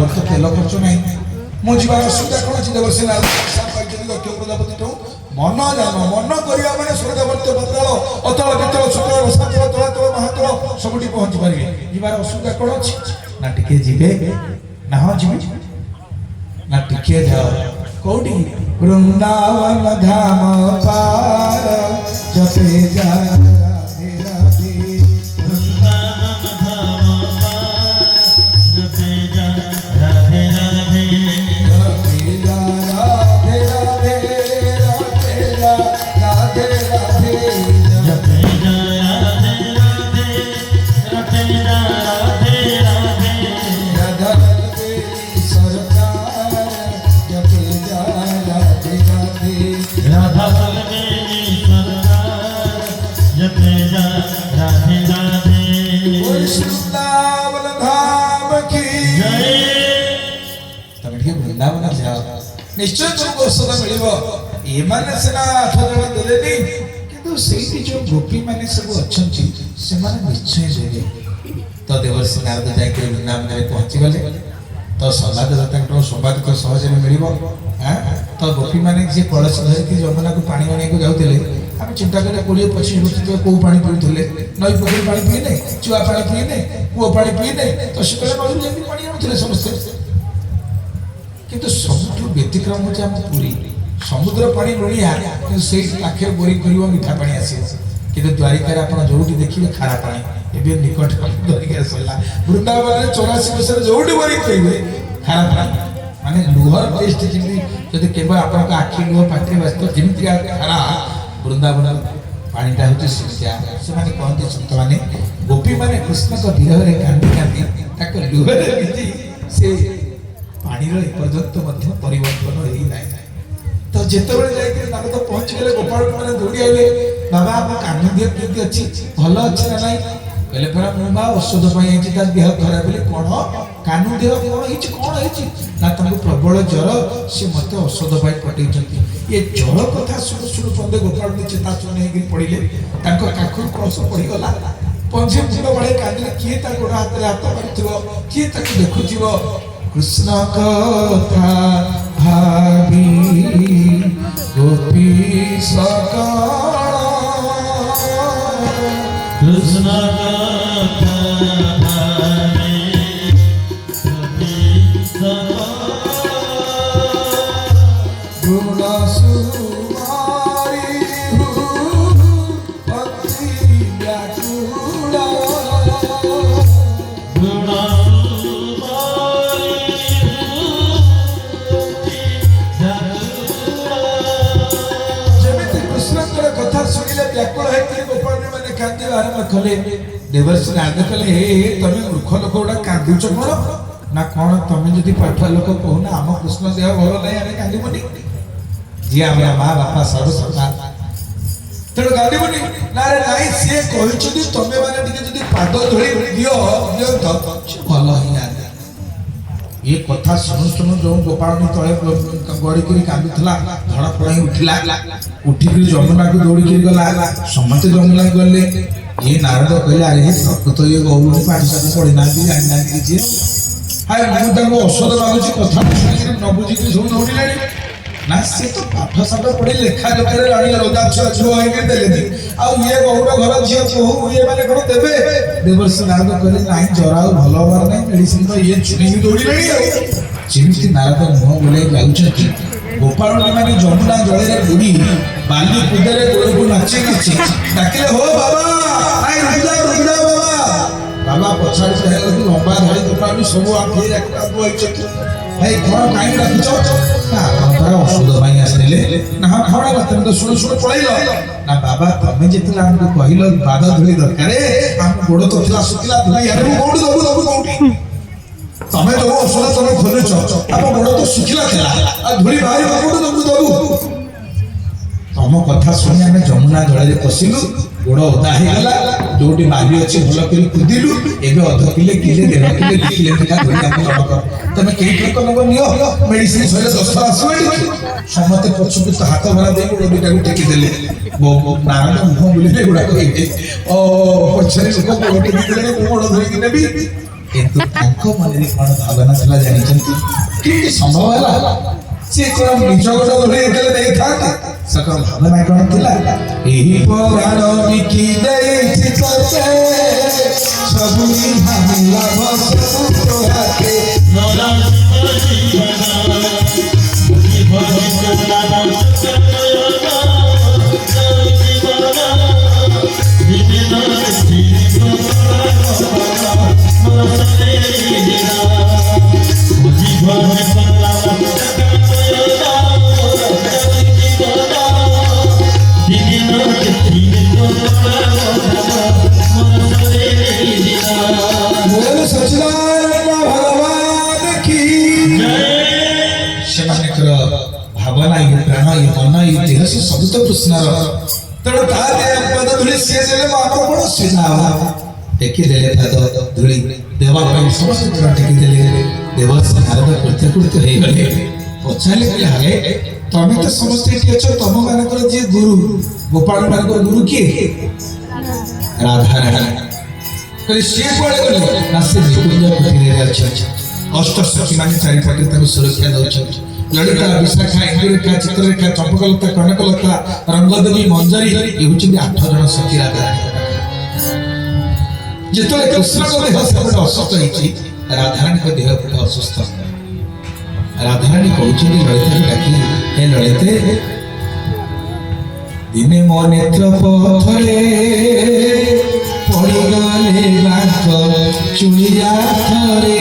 मोर तो तेल खर्च ना मुझे असुविधा कौन अच्छी देवर्षी दक्ष प्रजापति मन जान मन करवा मैंने स्वर्गवर्त बदल अतल वितल सुतल रसातल तलातल महातल सबुठी पहुंची पारे जीवार असुविधा कौन अच्छी ना टिके जीवे ना हाँ जीवे ना टिके जाओ कौटी वृंदावन धाम पार जपे जा राधे राधे वृंदावन धाम पार जपे जा राधे राधे जपे जा राधे राधे राधे राधे राधे जपे जा राधे राधे रटे जा राधे राधे राधा देवी सरकार जपे जा राधे राधे राधा बलदेवी सरकार जपे जा राधे राधे बोल वृंदावन धाम की जय तमे ठीक वृंदावन जाओ निश्चय तुमको औषध मिलिबो एमाने सिना 8 जण देलेनी किंतु सेठी जो गोपी माने सब अछंती से माने निश्चय देले तो देवर्षि नारद जाय के वृंदावन रे पहुंची गले तो संवाद दत्तଙ୍କର संवाद को सहज में मिलिबो हां तो गोपी माने जे कलश धरि के जमुना को पानी आने को जाउतले हम चिंता करे 20-25 मिनिट तो को पानी पीउतले नई पोखरी पानी पीने चुआ पानी पीने कुओ पानी पीने तो सेकले नई जे पानी आउतले समस्त किंतु समुद्र व्यतिक्रम होचे हम पूरी समुद्र पानी लुणिया कि से पाखे बोरिंग करियो मीठा पानी आसे किंतु द्वारिका रे आपण जोडी देखिबे खारा पानी एबे निकट द्वारिका सला वृंदावन रे 84 वर्ष जोडी बोरिंग करिवे खारा पानी माने लुहर टेस्ट जिमि जदि केवल आपण का आखि लुह पाटे वास्तव जिमिति खारा वृंदावन पानीटा होते सिया से माने कहते संत माने गोपी माने कृष्ण को विरह रे कांदी कांदी ताको लुह रे बिति से पानी रो पर्यंत मध्य परिवर्तन होई नाही तो जेतेबेले जाय के नारद पहुंच गेले गोपाल माने दौड़ी आइले बाबा आप कान्ही देह केति अछि भलो अछि ना नाही कहले परा मुबा औषध पई अछि ता देह खराब बेले कोन कान्ही देह कोन हिच ना तमको प्रबल ज्वर से मते औषध पई पटै छथि ये ज्वर कथा सुनु सुनु पंदे गोपाल ने चेता सुने हे पड़िले ताको काखुर क्रस पड़ी गला पंजे मुंड बळे कांदिले किए ता गोड़ हाथ रे हाथ मारथिबो किए ताको देखुथिबो कृष्ण कथा भावी गोपी सकाळ कृष्ण कथा भावे गोपी सकाळ गुण सुमारी भक्ति व्याकुल गुण कथा सुनिले व्याकुल है गोपाल माने कांदी आरंभ कले देवर्षि नारद कले हे तमे मूर्ख लोक उडा कांदुच कोन ना कोन तमे जदि पाठा लोक कहूना आम कृष्ण देह भलो नै आमे कांदीबनी जी हमरा मां बापा सब सता तेणु कांदीबनी ना रे नाइ से कहिछु तमे माने टिके जदि पाद धोई दियो दियो तो भलो ही आ ये कथा सुनु सुनु जो गोपाल ने तले गड़ी करी कांदुथला धड़ पड़ाई उठिला उठिक जमुना को दौड़ी करी गला समस्त जमुना गले ये नारद कहले अरे प्रकृत ये गौरू पाठशाला पढ़ी ना भी जानि ना किछि हाय मु ताको औषध मागुची कथा सुनि न बुझी कि सब दौड़िलानी ना से तो पाठशाला पढ़ी लेखा जोखरे राणी रोदाक्ष छुआ हे के देले आ ये गौर घर झियो कहू ये माने कोन देबे देवर्षि नारद कहले नाही जराउ भलो हबार नाही मेडिसिन तो ये छुनी दौड़िलानी जिमिति नारद मुह बोले जाउछथि गोपाल माने जमुना जळे रे बुडी बाली कुदरे गोड़ को नाचे नाचे डाकिले हो बाबा आइ रुक जा बाबा बाबा पछाड़ से हेलो लंबा धाई गोपाल सब आखी एकटा बोइछथि भाई कोन काई रखिछ ना हमरा औषध भाई आसले ना खड़ा बात तो सुनो सुनो पळैलो ना बाबा तमे जेतला हमको कहिलो बादा धोई दरकारे हम गोड़ तो थिला सुतिला धोई यार गोड़ दबु कोठी तमे तो औषध तमे खोलुछ आप गोड़ तो सुखिला थिला आ धोई बाहर गोड़ दबु तम कथा सुनी आमे जमुना जळे पसिलु गोड़ ओदा हे गला जोटी बाली अछि भलो करी कुदिलु एबे अध किले किले देना किले किले का धोई हम नमक तमे केई ठक नब नियो मेडिसिन सरे 10 आसबे समते पछु तो हाथ भरा दे गोड़ बिटा टेकी देले वो नारायण मुह बोले गुडा कहि ओ पछरे लोक गोड़ टेकी देले गोड़ धोई कि नेबी କିନ୍ତୁ ତାଙ୍କ ମନରେ କ'ଣ ଭାବନା ଥିଲା ଜାଣିଛନ୍ତି? କେମିତି ସମ୍ଭବ ହେଲା? ସେ କ'ଣ ନିଜ ଗୋଡ଼ ଧରି ଏକଲେ ନେଇଥାନ୍ତା? ସକାଳ ଭାବନା କ'ଣ ଥିଲା? ଏହି ପରାଣ ବିକି ଦେଇଛି ତତେ, ସବୁ ଭାବିଲା ବସୁ ତୋ ହାତେ। बोलो सच्चिदानंद भगवान की ସେମାନଙ୍କର ଭାବନା ଇଏ ପ୍ରାଣ ଇଏ ମନ ଇଏ ଦେହ ସେ ସବୁ ତ କୃଷ୍ଣର। ତେଣୁ ତା ପଦ ଧୂଳି ସିଏ ଦେଲେ ଆମର କ'ଣ ଅସୁବିଧା ହବ? ଟେକିଦେଲେ ପାଦ ଧୂଳି ଦେବା ପାଇଁ ସମସ୍ତେ ପୁରା ଟେକିଦେଲେ। ଦେବର୍ଷି ନାରଦ କୃତ୍ୟକୃତ୍ୟ ହେଇଗଲେ। ପଚାରିଲେ କହିଲେ ଆରେ ତମେ ତ ସମସ୍ତେ ଏଠି ଅଛ, ତମ ମାନଙ୍କର ଯିଏ ଗୁରୁ ଗୋପାଳ ମାନଙ୍କର ଗୁରୁ କିଏ? ରାଧାରାଣୀ। କହିଲେ ସିଏ କୁଆଡ଼େ ଗଲେ? ନା ସେ ନିକୁଞ୍ଜ କୁଟୀରରେ ଅଛନ୍ତି। ଅଷ୍ଟସଖୀ ମାନେ ଚାରିପଟେ ତାକୁ ସୁରକ୍ଷା ଦେଉଛନ୍ତି। ଲଳିତା, ବିଶାଖା, ଇନ୍ଦୁରେଖା, ଚିତ୍ରରେଖା, ଚମ୍ପକଲତା, କନକଲତା, ରଙ୍ଗଦେବୀ, ମଞ୍ଜରୀ ଏ ହେଉଛନ୍ତି 8 ଜଣ ସଖୀ ରାଧାରାଣୀ। ଯେତେବେଳେ କୃଷ୍ଣଙ୍କ ଦେହ ସେପଟେ ଅସୁସ୍ଥ ହେଇଛି, ରାଧାରାଣୀଙ୍କ ଦେହ ଗୋଟେ ଅସୁସ୍ଥ। ରାଧାରାଣୀ କହୁଛନ୍ତି ଲଳିତାକୁ ଡାକି, ହେ ଲଳିତେ, ଦିନେ ମୋ ନେତ୍ର ପଥରେ ପଡ଼ିଗଲେ ବାଙ୍କ ଚୁଳିଆ ଥରେ